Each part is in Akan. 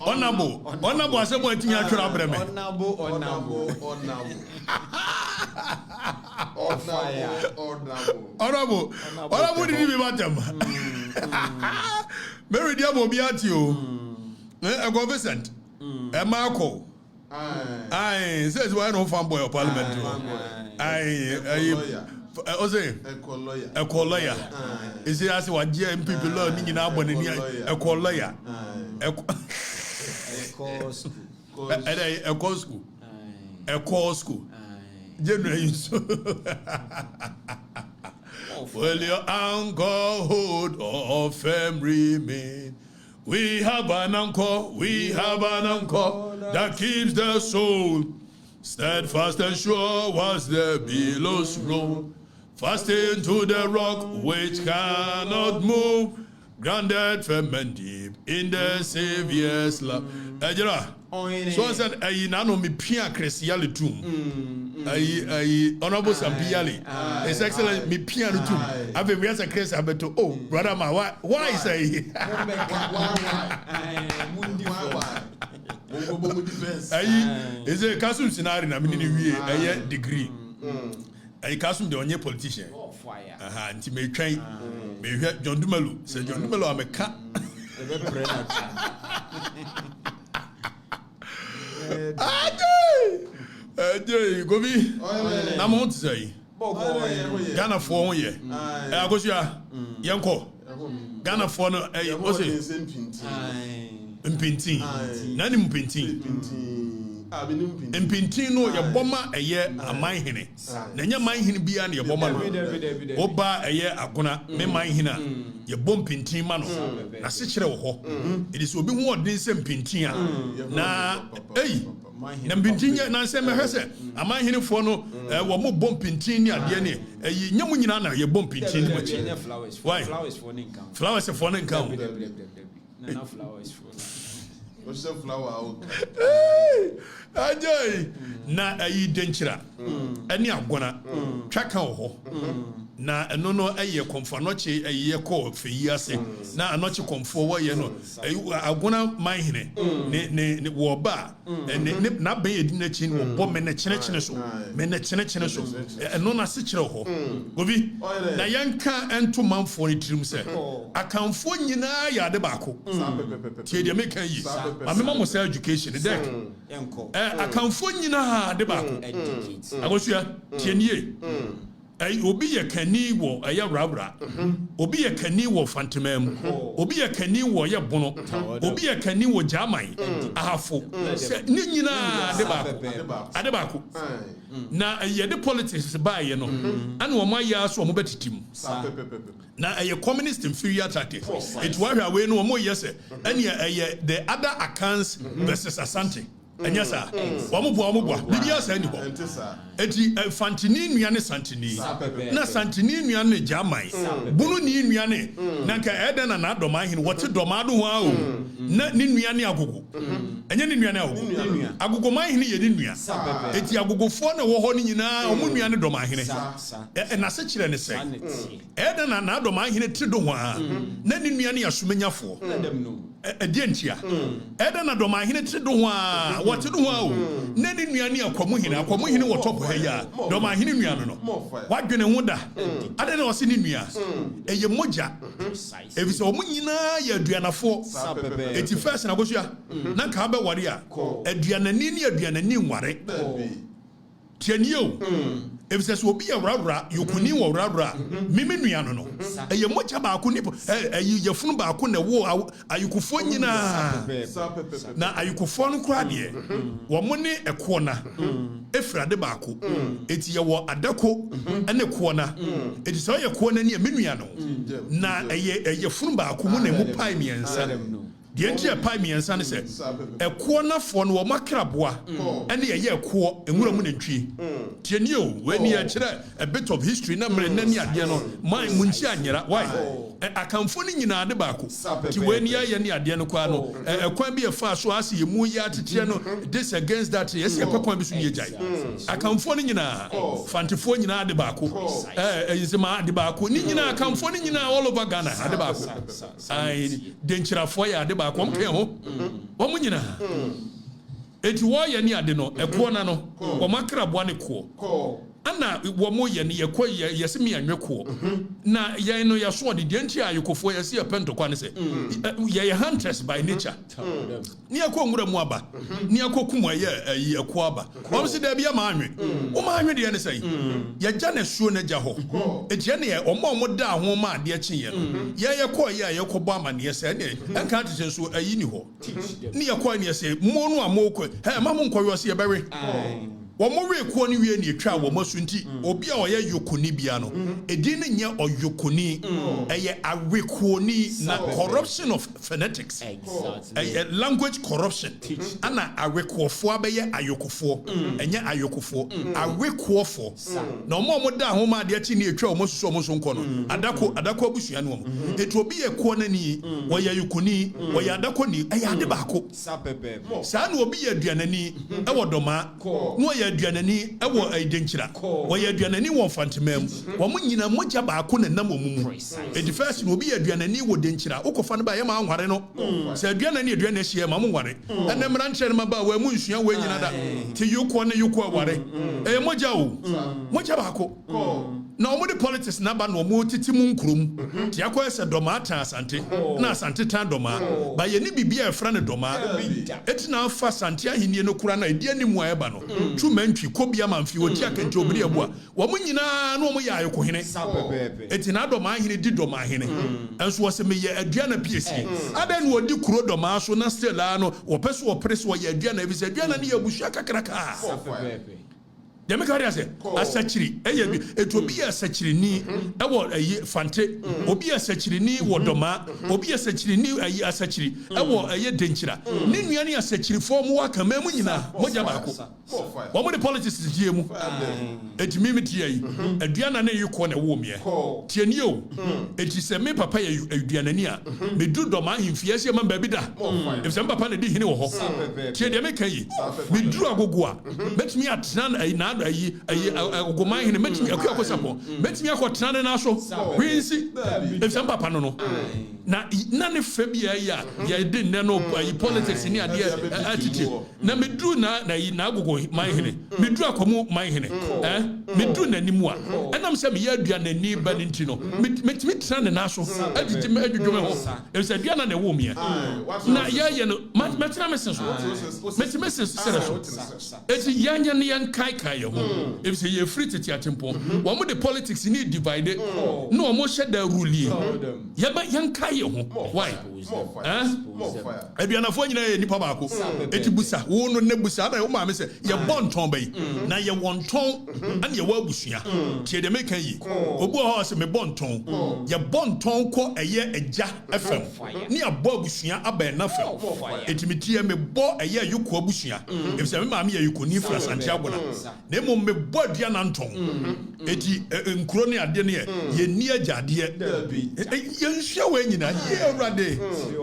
Honorable, I said, what you are trying Honorable, did you be them? Mary Diabo be at you. A go Vincent. A Marco. Aye, says why no fanboy of parliament. A call lawyer. Is it as what GM people learn in Abon a call lawyer? A call school. Will your uncle hold or firm remain? We have an anchor that keeps the soul steadfast and sure was the billows roll, fast into the rock which cannot move, grounded firm and deep in the Savior's love. So I said, I know me Pia Cresiali tomb. I honorable Sampiali. His Excellence me Pia tomb. I've been as a case to oh, brother, my why say is a Kasum scenario? I mean, a degree. I Kasum the only politician. And he may train me John Dumalu. Say John Dumalu, I'm a cat. Ajay, go be. Na mo say. Ghana for 1 year. Agosia, yanko. Ghana for no o say mpintin. Nani mpintin? Mpintin no ye boma eye aman hene. Na nya man hene bia na ye boma no. Oba eye agona me man hene ye bom mpintin ma no. Na se kire wo ho. It is obi hu odin se mpintin a. Na na mpintin na se me hwese aman hene fo no wo mo bom mpintin ni ade ne nyamu nyina na ye bom mpintin ni machi. Flowers for nkan. Flowers for nkan. Na flowers for what's the flower out? Ajay na ayi denchira ani agona twaka ho na eno no aye komfo no che aye ko feyi ase na anoche komfo wo ye no agona manhene ne wo ba na ban edi na chi wo bo me na chene so eno na se kire ho obi na yanka ento manfo ni tirim se akanfo nyina ya de baako tie de make yi amema mo say education deck akanfo nyina de baako agosua tie nie obi ye kani wo aya rabra obi ye kani wo fantemam obi ye kani wo ye bono obi ye kani wo jamai ahafo ni nyina de baako na ye de politics ba ye no ana wo maya so mo betitim na ye communist inferior tactic it wa hwa we no wo mo yese ene ye the other Akans versus Asante. Anya sa wa mo bua bibia sa ni ho eti fantini nua ne santini na santini nua ne jamai bunu ni nua ne na ka eda na adoma hin wote doma do ho a o na ni nua ne agogo anya ni nua ne agogo man hin ye ni nua eti agogofo na wo ho ni nyina o mu nua ne doma hin na se kire ne se eda na adoma hin ti do ho a na ni nua ne asomanyafo edientia eda na doma hin ti do ho a what do ho na ni nua ne akwamu hin wo top ha ya doma hin nua no wadwene ho da ade na o se ni nua eye moja evise o mu nyina ya aduanafo eti first na gosua na ka ba ware a aduanani ni aduanani nware tianio evise so obi ya wrawra yokuni wo wrawra mimi nua no eye moja ba ko ni ye funu ba ko na wo ayukufo nyina na ayukufo no kra de wo mo ne ekona efrade ba ko eti ye wo adako ene kona eti so ye kona ni menua no na eye funu ba ko mo na mu pai miensa the entire pie me and son said, a corner for no macraboa, and the year core and woman and tree. Tenio, when you a bit of history, number and then Yadiano, my Munchian, why? I come phoning in Adebaco, to when ya and Yadiano Quano, a quite be a fast so I see you Muya to Tiano, this against that, yes, a quambis in Yajai. I come phoning in a Fantifon in Adebaco, is a man Adebaco, Nina come phoning in all over Ghana, Adebaco. I denture for ya. Kom ke ho Omo nyina. Eti wo ye ni ade no eko na no. Wo makra boa ne ko. Ana wo mo ye ne yekɔ yesi me anweko na ye no ye so de nti ayekofo yesi ye pento kwa ne se ye hunters by nature ni akɔ nwura mu aba ni akɔ kum ye ɛko aba wo se da bia ma anwe wo ma anwe de ne sei ye gya ne suo na gya hɔ etie ne ye ɔmo da ho ma ade akyi ye no ye kɔ ye ayekɔbɔ ama ne se ne enka tete so ayi ni hɔ ni ye kɔ ne se mo no amokɔ he ma mo nkɔ yo se ye bɛwe Womore ko ni wie ni etwa wo masunti obi a oye yokoni bia no edi ne nya oyokoni eye awekoni na corruption of phonetics language corruption ana awekofo abeye ayokofo enye ayokofo awekofo na omo da ho ma de achi ni etwa wo masusu omo so nko no adako abusua no etu obi ye ko na ni wo ye yokoni wo ye adako ni eye ade baako sa na obi ye aduanani e wodoma no ye aduanani ewo aidenkyira wo ye aduanani wo fantemam wo mo nyina mogya baako na nam omumu edi first no obi ye aduanani wo denkyira ukofa no ba ye ma anware no se aduanani hye ma mo nware ene mra nkyere ma ba wa mu nsua wo nyina da ti yuko ne yuko aware mogya o mogya baako na omo de politics na ba no omo titi mu nkrom ti akwa se doma ata asante na asante tan doma ba ye ni bibia e fra ne doma etina fa asante ahenie no kura na edi animu a eba no twumantwi kobia mamfi woti akante obiri abo a wo mo nyina na omo ya ayeko hene etina doma ahene di doma ahene enso wo se me ye aduana piesi adan wo di kuro doma so na stela no wo peso wo press wo ye aduana bi se aduana ne ya busua kakraka Demi kari say asachiri obi asachiri ni ewo fante obi asachiri ni wodoma obi asachiri ni asachiri ewo denkyira ni nua ni asachiri fo mu waka mamu nyina moja baako wo mo de politics die mu etimi mitie yi aduana na yiko na wo mie tie ni o eti se me papa ya aduana ni a me du doma himfie se ma baabi da if se papa na di hene wo ho tie de me kai me duru agogo a betimi atena na ogoma hene metimi akwa sapo metimi akotena na so winsi if some papa no na ne fa bia ya de ne no politics ni ade attitude na medru na agogo man hene medru akomu man hene medru na nimu a enam se me ya aduana ni ba ne ntino metimi tena na so adije me adwodwo me ho if se aduana na wo mia na ya no metena mesen so metimi mesen so eti yanya ne yan kai ho if say you free to atempo wo mo the politics ni divide no mo share the rule yeba yanka ye ho why aduana fo nyina ye nipa baako eti busa wo no ne busa na wo ma me say ye bonton bai na ye wonton and ye wa busua tie de meka yi obu ho se me bonton ye bonton ko eye eja fm ni abo busua aba na fm eti metie me bo eye yuko abusua if say me ma me ye yuko ni fra Asante agona na mo me bo adua na nton eti nkuro ne ade ne ye ni agade ye nhia we nyina ye awrade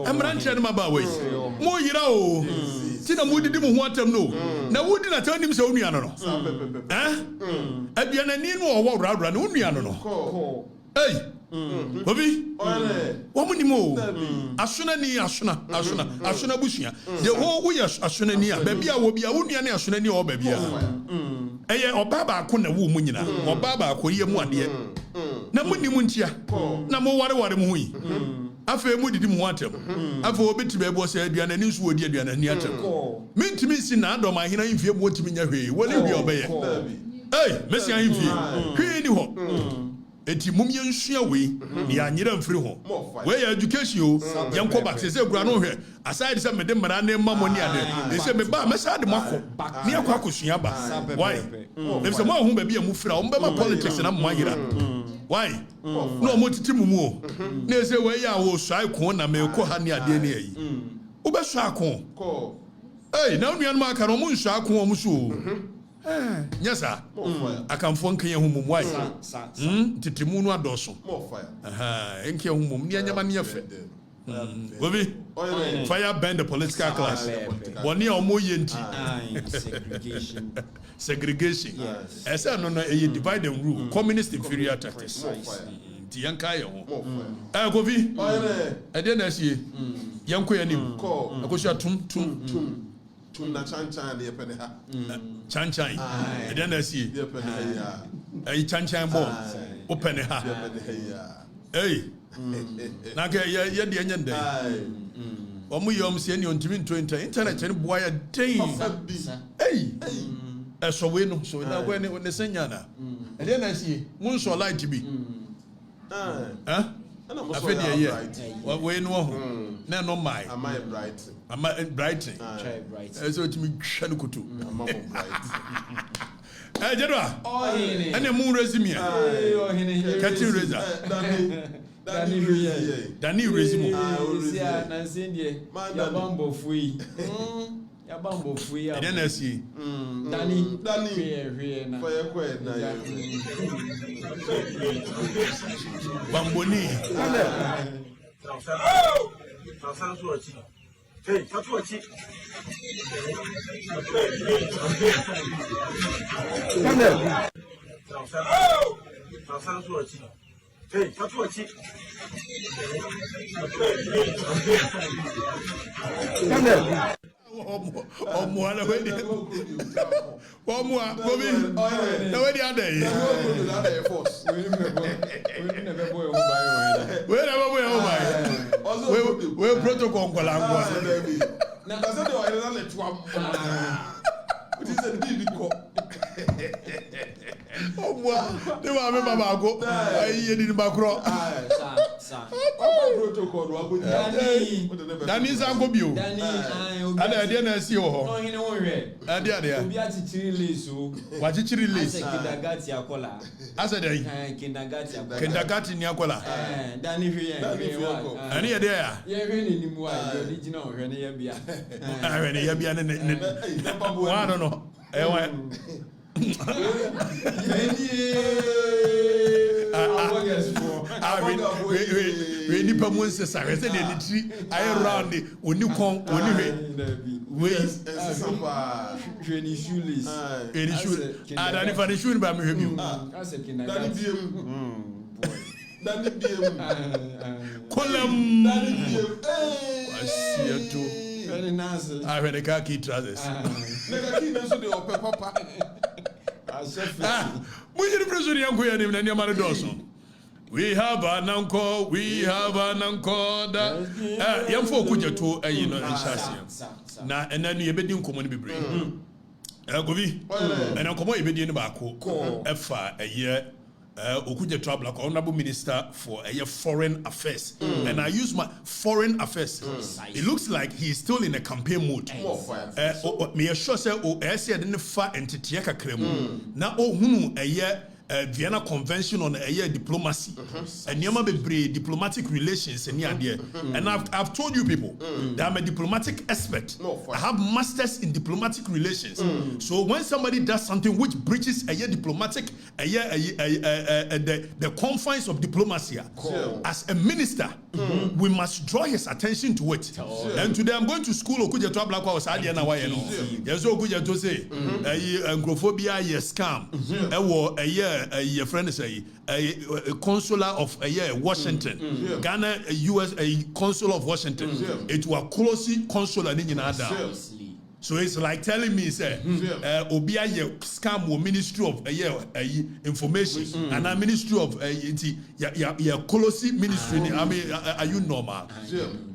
amra nkyere ma ba we mo yira o ti na mo didi mo ho atam no na wodi na tanim se onua no aduana ni no owo wrawra na onua no hey Obi wamuni mo asuna busua de wo wo asuna ni a baabi a wo bia wo nua ne asuna ni o baabi a eye obaba ko na wo mu nyina obaba ko ye mu ade na muni mu ntia na mo ware mu yi afa mu didi mu atem afa obeti baabi o se aduana ni nso wodi aduana ni atem mentimi si na adom ahina mfie mu otimi nya hwe wo le hwe obeye mesi an mfie hwe ni ho eti mumye nsua we ni anyira mfiri ho we ya education o yanko back say gura no hwe aside say mede mara na mamo ni ade say me ba me sa de mako ni akwa akosua ba why dem say mo ho ba bia mu fira o mbe ma politics na mo anyira why no mo titi mumu o na say we ya wo swai ko na me ko ha ni ade ni ayi wo be swai ko na nua no aka no mo swai ko mo so yes sir akamfo nkan yehumum why titimu no adoso enke yehumum ni anyama ne yefe Obi fire bend the political class woni omo yenti segregation esa no divide and rule communist inferior tactics nti yanka ye ho Kofi e de na sie yanko ya nim akosua tum na chanchan ye pene ha chanchan e de na sie ye pene ha ai chanchan bo open ha ei na ke ye de nyende omu yom se ni ontimi 20 internet ni boy ya den ei so we no so na we ne senya na e de na sie mun so light bi afedi ye we no ho na no mai am I bright so timi hwa no kutu jedwa ene mun resume Katin Razor Dani resume na sendie ya bambo fui ene na si Dani na fire na bamboni Hey, fatu achi. Hey, fatu achi. Omuala wedi. Omua, Bobby. Na wedi ade. We protocol nkola ngwa. Na Asante wa ile na letwa. It is a big ko. Omua, de wa me baba go. Ayi yedi ni bakro. Sa. Protocol wa go. Dani zango bio. Dani Ada de na si ho. no hine won hwe. Ade. Obi achichiri leso. Wa chichiri lace. Kindagati akola. Asa dai. Kindagati akola. Kindagati ni akola. Dani hwe wa. Ani ye de ya. Ye hwe ni nimu wa, ye original hwe ne ye bia. Ahwe ne ye bia ne. Wa no. Ewa. We ni pa mun se sa we se de ni tri ayi round oni kon oni we je ni shoeless eni shoe adani fa ni shoe ba me hwe mi Dani biem kolam Dani biem asiato very nice ahwe de ka ki trousers nega ki na so de ope papa Mujiri presuri yangu ya ni na mara doso. We have an uncle da. Yamfo kuja to ayi no enhyase. Na enanu yebedi nkomo ni bebre. Govi. Ena nkomo yebedi ni baako. Efa eye okuja trouble like honorable minister for foreign affairs and I use my foreign affairs. It looks like he's still in a campaign mode. Me sure say say the fa entity kakra na ohunu Vienna Convention on diplomacy and Yama Bebre diplomatic relations and and I've told you people that I'm a diplomatic expert. I have masters in diplomatic relations. So when somebody does something which breaches diplomatic the confines of diplomacy as a minister, we must draw his attention to it. And today I'm going to school Okuja to Black House Adiana Wayano. Yes, Okuja to say Angrophobia scam. A friend is a consular of Washington, Ghana, U.S. a consular of Washington. It was closely consular in Adam. So it's like telling me, say, Obia scam or Ministry of Information and a Ministry of closely ministry. I mean, are you normal?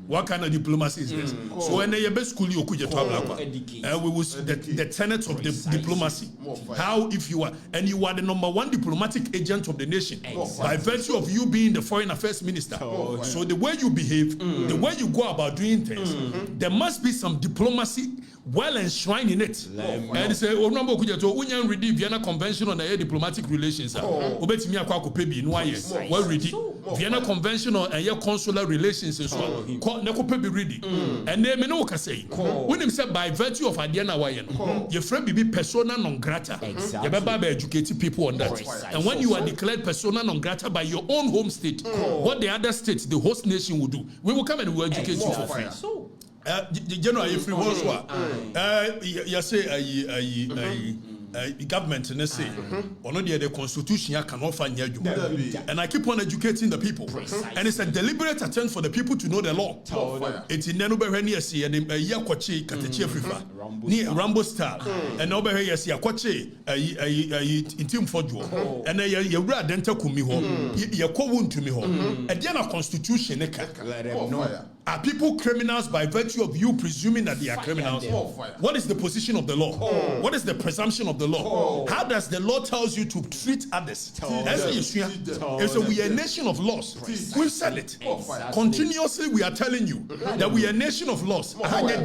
What kind of diplomacy is this? So when you best school you could we will the tenets of the diplomacy. How if you are and you are the number one diplomatic agent of the nation by virtue of you being the foreign affairs minister. So the way you behave, the way you go about doing things, there must be some diplomacy well enshrined in it. And say, oh, number could you union read Vienna Convention on diplomatic relations. Obetimi akwa pebi no aye. Well read Vienna Convention on consular relations and so on. Neko pebi read and they me no ka say. When him said by virtue of Adiana Wayen, your friend be persona non grata. You better educate people on that. And when you are declared persona non grata by your own home state, what the other states, the host nation will do, we will come and we will educate you for free. General, if you want to, you say government and they say, the constitution cannot find you. And I keep on educating the people. And it's a deliberate attempt for the people to know the law. It's in Nenubehenia see and Okatakyie Afrifa, near Rambo style, and Oberhea see a quache in Team Fojo, and a rad dental kumiho, your co-wound to me home. At the end of constitution, are people criminals by virtue of you presuming that they are criminals? What is the position of the law? What is the presumption of the law? How does the law tells you to treat others? So we are a nation of laws. We've said it. Continuously we are telling you that we are a nation of laws.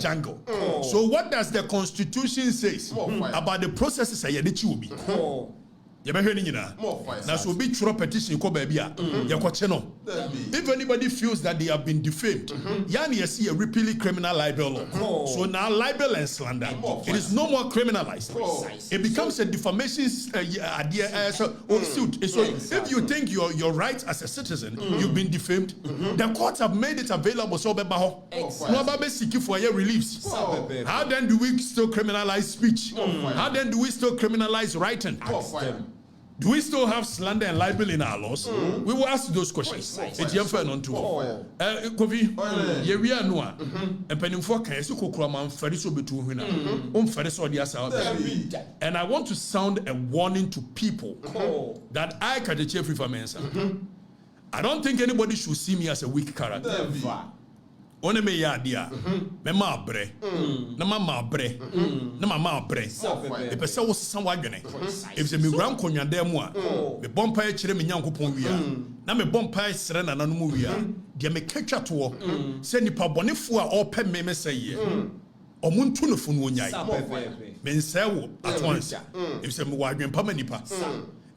Jungle. So what does the constitution say about the processes I did you be? Now, so be true petition ko baby if anybody feels that they have been defamed, you see a repeatedly criminal libel law. So now libel and slander, it is no more criminalized. It becomes a defamation suit. So if you think your rights as a citizen, you've been defamed, the courts have made it available. So nobody seeking for your reliefs. How then do we still criminalize speech? How then do we still criminalize writing? Do we still have slander and libel in our laws? We will ask those questions. It's your friend on tour. Kofi, we are no and penning for Kayasu Kokraman, Feriso between Feriso the and I want to sound a warning to people that I can Okatakyie Afrifa mensa. I don't think anybody should see me as a weak character. One me ya dia me ma bre na mama bre na mama bre e pese wo sesan wadwene e se me ran konwada mu a me bompa e kire me nyankopon wi a na me bompa e sere na nanu mu wi a de me katwa to se nipa bonefo a ope me seye omuntu no fu no onyai me nsewo at once e se me wadwen pa manipa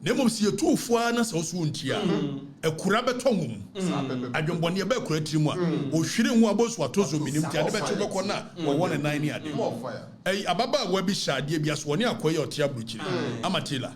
Nemo si etuofo na so so ntia ekura betongum adwonbone e ba ekura tirimu a ohwire hu aboso atozo minim tia de beto beko na wo 1 and 9 ade ababa wa bi hyade bi aso ne akoye otia bruchiri amatela